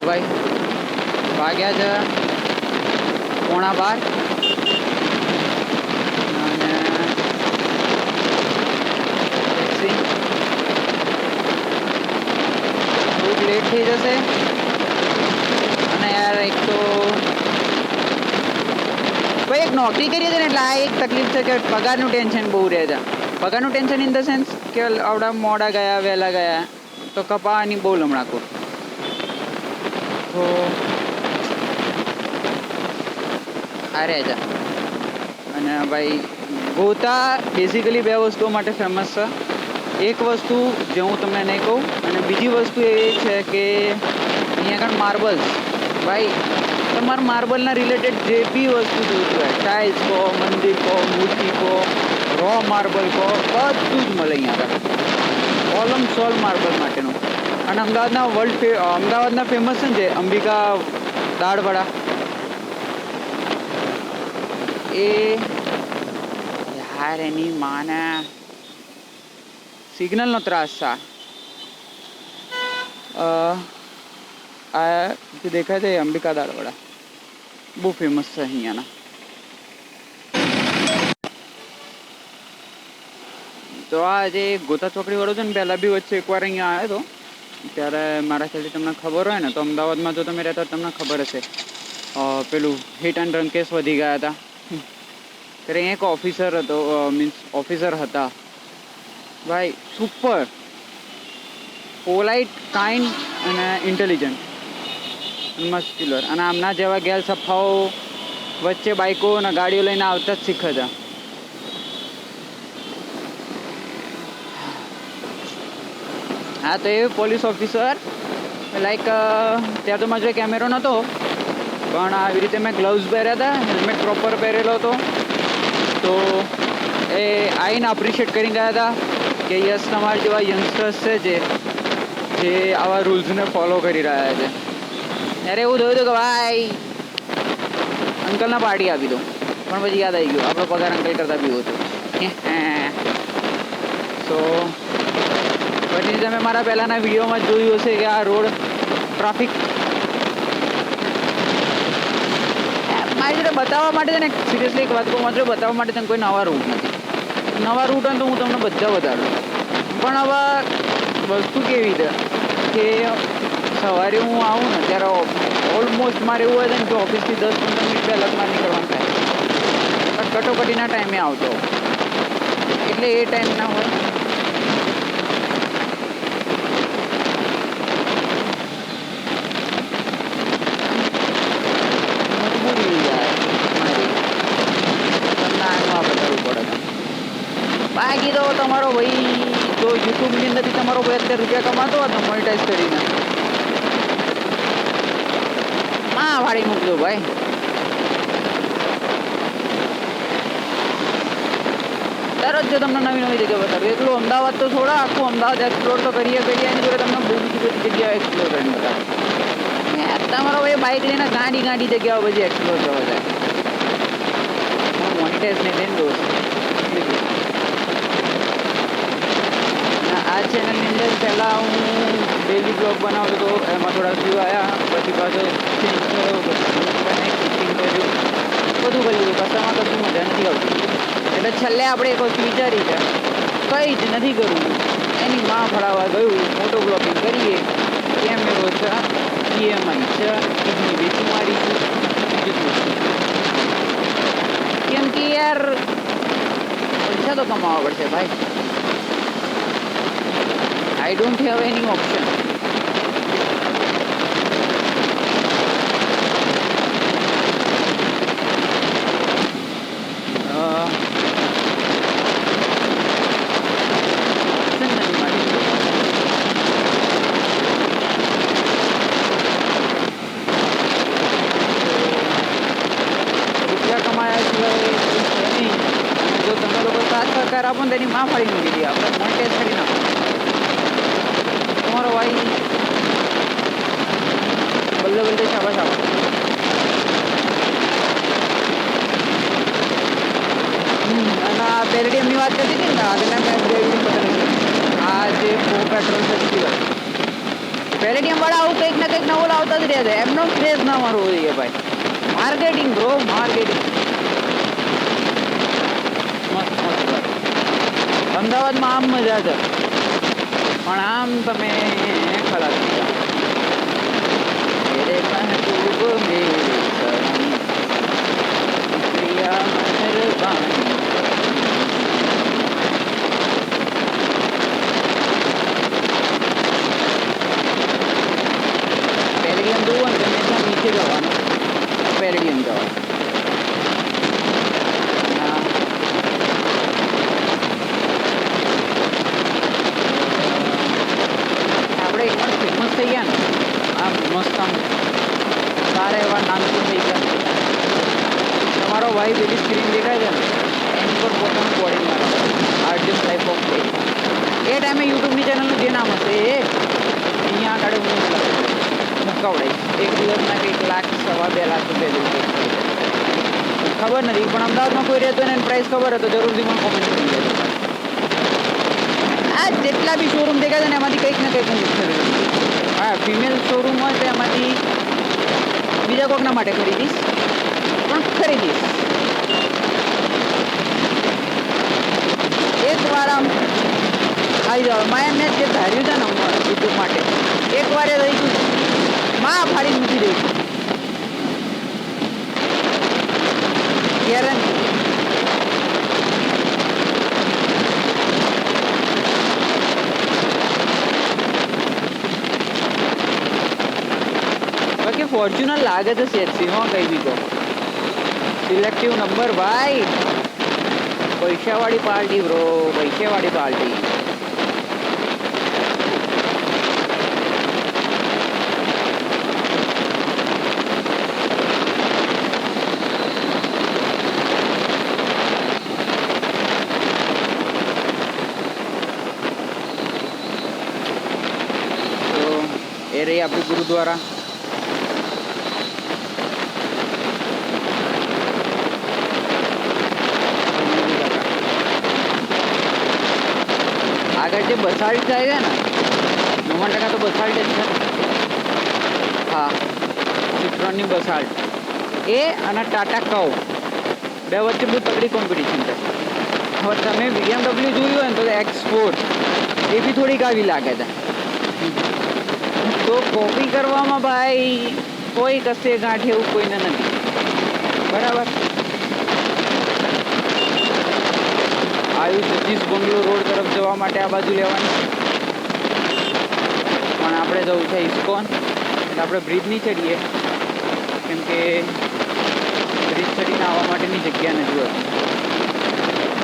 ભાઈ, વાગ્યા છે 11:15 અને થોડુંક લેટ થઈ જશે. અને યાર એક તો ભાઈ એક નોકરી કરીએ છીએ ને એટલે આ એક તકલીફ છે કે પગારનું ટેન્શન બહુ રહે છે. પગારનું ટેન્શન ઇન ધ સેન્સ કે આવડા મોડા ગયા વહેલા ગયા તો કપાવાની બહુ લમણાકો. તો આ રહે છે. અને ભાઈ ગોતા બેઝિકલી બે વસ્તુઓ માટે ફેમસ છે. એક વસ્તુ જે હું તમને નહીં કહું, અને બીજી વસ્તુ એ છે કે અહીંયા આગળ માર્બલ્સ. ભાઈ તમારે માર્બલના રિલેટેડ જે બી વસ્તુ જોઈતું હોય, ટાઇલ્સ કહો, મંદિર કહો, મૂર્તિ કહો, રો માર્બલ કહો, બધું જ મળે અહીંયા આગળ. ઓલમ સોલ માર્બલ માટેનું. અને અમદાવાદના ફેમસ છે ને જે અંબિકા દાળવડા, એ યાર એની માને સિગ્નલનો ત્રાસ છે. આ જે દેખાય છે અંબિકા દાળવડા બહુ ફેમસ છે અહીંયાના. તો આ જે ગોતા ચોકડી વાળો છે ને, પહેલાં બી વચ્ચે એકવાર અહીંયા આવ્યો હતો. ત્યારે મારા ખ્યાલથી તમને ખબર હોય ને તો અમદાવાદમાં જો તમે રહેતા તમને ખબર હશે, પેલું હિટ એન્ડ રન કેસ વધી ગયા હતા. ત્યારે એક ઓફિસર હતો, મીન્સ ઓફિસર હતા ભાઈ, સુપર પોલાઇટ, કાઇન્ડ અને ઇન્ટેલિજન્ટ, મસ્ક્યુલર. અને આમના જેવા ગેલ સફાઓ વચ્ચે બાઇકો અને ગાડીઓ લઈને આવતા જ શીખે છે. હા, તો એ પોલીસ ઓફિસર લાઈક ત્યાં તો મારો જો કેમેરો નહોતો, પણ આવી રીતે મેં ગ્લવ્સ પહેર્યા હતા, હેલ્મેટ પ્રોપર પહેરેલો હતો. તો એ આવીને અપ્રિશિએટ કરી ગયા હતા કે યસ, તમારા જેવા યંગસ્ટર્સ છે જે આવા રૂલ્સને ફોલો કરી રહ્યા છે. ત્યારે એવું થયું હતું કે ભાઈ અંકલના પાર્ટી આપી દો, પણ પછી યાદ આવી ગયું આપણો પગાર અંકલ કરતાં બી હતું. સો પછી તમે મારા પહેલાંના વિડીયોમાં જોયું હશે કે આ રોડ ટ્રાફિક મારી જોડે બતાવવા માટે છે ને, સિરિયસલી એક વાત કહું, માત્ર બતાવવા માટે તને કોઈ નવા રૂટ નથી. નવા રૂટ હોય તો હું તમને બધા બતાડું. પણ હવે વસ્તુ કેવી છે કે સવારે હું આવું ને ત્યારે ઓલમોસ્ટ મારે એવું હોય છે ને કે ઓફિસથી 10-15 મિનિટ પહેલાં જ મારે નીકળવાનું થાય. પણ કટોકટીના ટાઈમે આવતો એટલે એ ટાઈમ ના હોય. બાકી તો તમારો ભાઈ જો યુટ્યુબની અંદરથી તમારો ભાઈ અત્યારે રૂપિયા કમાતો હોય તો મોનિટાઈઝ કરીને વાળી મૂકજો ભાઈ. દરરોજ જો તમને નવી નવી જગ્યા બતાવ્યું. એટલું અમદાવાદ તો થોડા, આખું અમદાવાદ એક્સપ્લોર તો કરીએ એની જોડે તમને બહુ બધી જગ્યાઓ એક્સપ્લોર કરીને બતાવે. તમારો ભાઈ બાઇક લઈને ગાંડી જગ્યાઓ બધી એક્સપ્લોર કરવા જાય. હું મોનિટાઈઝ નહીં લઈને દોસ્ત. આ ચેનલની અંદર પહેલાં હું ડેલી બ્લોગ બનાવતો હતો, એમાં થોડા વ્યૂ આવ્યા, પછી પાછો ચેન્જ કર્યો, બનાવી કુકિંગ કર્યું, બધું કરી લીધું. કશામાં કશું મજા નથી આવતી. એટલે છેલ્લે આપણે એક વસ્તુ વિચારી છે, કંઈ જ નથી કરવું, એની માં ફળાવા ગયું, મોટો બ્લોગિંગ કરીએ. કેમેરો છે, EMI છે, કિડની વેચી મારીશું, કેમ કે યાર પૈસા તો કમાવા પડશે ભાઈ. I don't have any option. રૂપિયા કમાયા સિવાય નહીં. જો તમે લોકો સાથ સહકાર આપો ને તેની માં ફાડી મૂકી દઈએ આપણે, મોનિટાઈઝ કરી નાખો. તમારો ભાઈ બલ્લે બલ્લે શાબાશ આપો. અને આ પેરેડિયમની વાત કરતી હતી ને, આગળના મેં બે વિડીયો પકડી. આ જે પેટ્રોલ ફેસ્ટિવલ પેલેડિયમ વાળા આવું કંઈક ને કંઈક નવું લાવતા જ રહે છે. એમનો ક્રેઝ ના મારવો જોઈએ ભાઈ. Marketing bro, marketing. મસ્ત મસ્ત. અમદાવાદમાં આમ મજા છે, પણ આમ તમે ખલાસ થઈ જાઓ. મેરે મહેબૂબ મેરે સનમ પ્રિયા મહેરબાની. પેલેડિયમ જોવું ને તમે ત્યાં નીચે જવાનું, પેલેડિયમ જવાનું. આપણે એકવાર ફેમસ થઈ ગયા ને, આમ મસ્ત આમ સારા એવા નામથી થઈ ગયા. તમારો ભાઈ પેલી સ્ક્રીન દેખાય છે ને, એની પર પોતાનું બોડી મારો આર્ટિસ્ટ લાઈફ ઓફ ડે. એ ટાઈમે યુટ્યુબની ચેનલનું જે નામ હશે એ અહીંયા આગળ હું મુકાવડાઈશ. એક દિવસના કંઈક 1 લાખ, 2 લાખ રૂપિયા જેવું ખબર નથી, પણ અમદાવાદમાં કોઈ રહેતો ને એની પ્રાઇસ ખબર હોય તો જરૂરથી મને કોમેન્ટ કરી દેજો. આ જેટલા બી શોરૂમ દેખાય છે ને એમાંથી કંઈક ને કંઈક હું ખરીદીશ. હા, ફિમેલ શોરૂમ હોય તો એમાંથી બીજા કોકના માટે ખરીદીશ, પણ ખરીદીશ. એક વાર આમ આવી જાવ. મેં જે ધાર્યું છે ને યુટ્યુબ માટે, એક વાર એ રહી ગયું, માં ફાડી મૂકી દઈશું. ગેરંટી. બાકી ફોર્ચ્યુનર લાગે તો સેક્સી હો, કઈ બી તો સિલેક્ટિવ નંબર ભાઈ. પૈસાવાળી પાર્ટી બ્રો, પૈસાવાળી પાર્ટી. એ રહી આપણી ગુરુદ્વારા. આગળ જે બસાલ્ટ થાય છે ને, 90% તો બસાલ્ટ જ છે. હા, સિટ્રોનની બસાલ્ટ એ અને ટાટા કવ બે વચ્ચે બહુ તગડી કોમ્પિટિશન છે. હવે તમે BMW જોયું હોય ને તો X4 એ બી થોડીક આવી લાગે છે. તો કોપી કરવામાં ભાઈ કોઈ કશે ગાંઠ એવું કોઈને નથી, બરાબર. આવ્યું સતીશ બંગલો રોડ તરફ જવા માટે આ બાજુ લેવાની, પણ આપણે જવું છે ઇસ્કોન. એટલે આપણે બ્રિજ નહીં ચડીએ, કેમ કે બ્રિજ ચડીને આવવા માટેની જગ્યા નથી હોતી.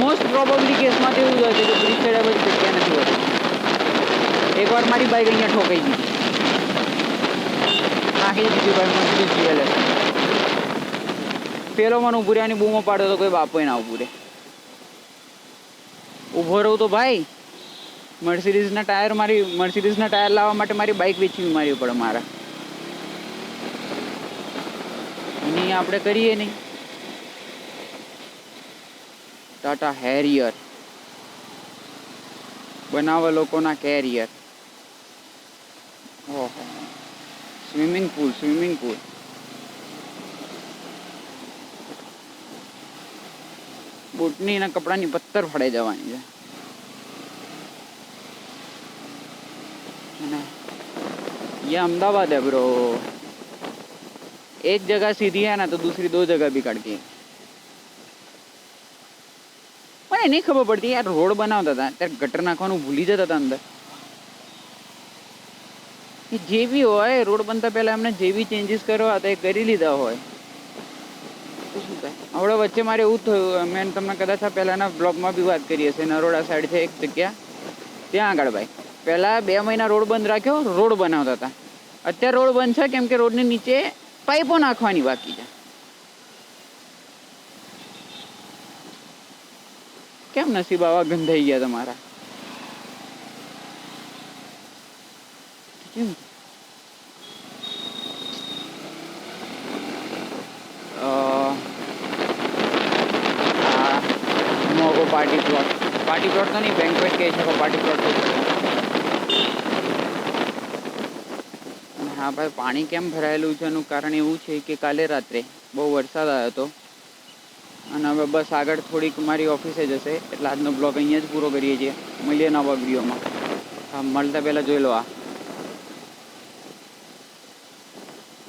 મોસ્ટ પ્રોબેબલી કેસમાં તો એવું જ હોય છે કે બ્રિજ ચડ્યા પછી જગ્યા નથી હોતી. એકવાર મારી બાઈક અહીંયા ઠોકાઈ દીધી, નાખી દીધી ભાઈ મજબૂત જીએલ. પેલો મને ઊભું રહ્યાની બૂમો પાડ્યો તો કોઈ બાપો ના ઊભું રહે. ઊભો રહું તો ભાઈ મર્સિડીઝના ટાયર લાવવા માટે મારી બાઇક વેચવી મારવી પડે મારા. એની આપણે કરીએ નહીં. ટાટા હેરિયર બનાવવા લોકોના કેરિયર. ઓહો, સ્વિમિંગ પુલ. બૂટની ને કપડાની પથ્થર ફળાઈ જવાની છે. ये अहमदाबाद है ब्रो. एक जगह सीधी है ना तो दूसरी 2 जगह भी कट गई. મને નહીં ખબર પડતી યાર, રોડ બનાવતા હતા ત્યારે ગટર નાખવાનું ભૂલી જતા હતા અંદર. જે બી હોય રોડ બનતા પહેલા એમને જે બી ચેન્જીસ કરવા હતા એ કરી લીધા હોય તો શું થાય. હવે વચ્ચે મારે એવું થયું, મેં તમને કદાચ આ પહેલાના બ્લોગમાં બી વાત કરી હશે. નરોડા સાઈડ છે એક જગ્યા, ત્યાં આગળ ભાઈ પહેલાં 2 મહિના રોડ બંધ રાખ્યો, રોડ બનાવતા હતા. અત્યારે રોડ બંધ છે કેમ કે રોડની નીચે પાઇપો નાખવાની બાકી છે. કેમ નસીબ આવા ગંધાઈ ગયા તમારા? મોગો પાર્ટી પ્લોટ તો નહીં, બેંકવેટ કહે છે પાર્ટી પ્લોટ તો. હા ભાઈ, પાણી કેમ ભરાયેલું છે એનું કારણ એવું છે કે કાલે રાત્રે બહુ વરસાદ આવ્યો હતો. અને હવે બસ આગળ થોડીક મારી ઓફિસે જશે એટલે આજનો બ્લોગ અહીંયા જ પૂરો કરીએ છીએ. મળીએ નવા વિડીયોમાં. હા, મળતા પહેલાં જોઈ લો આ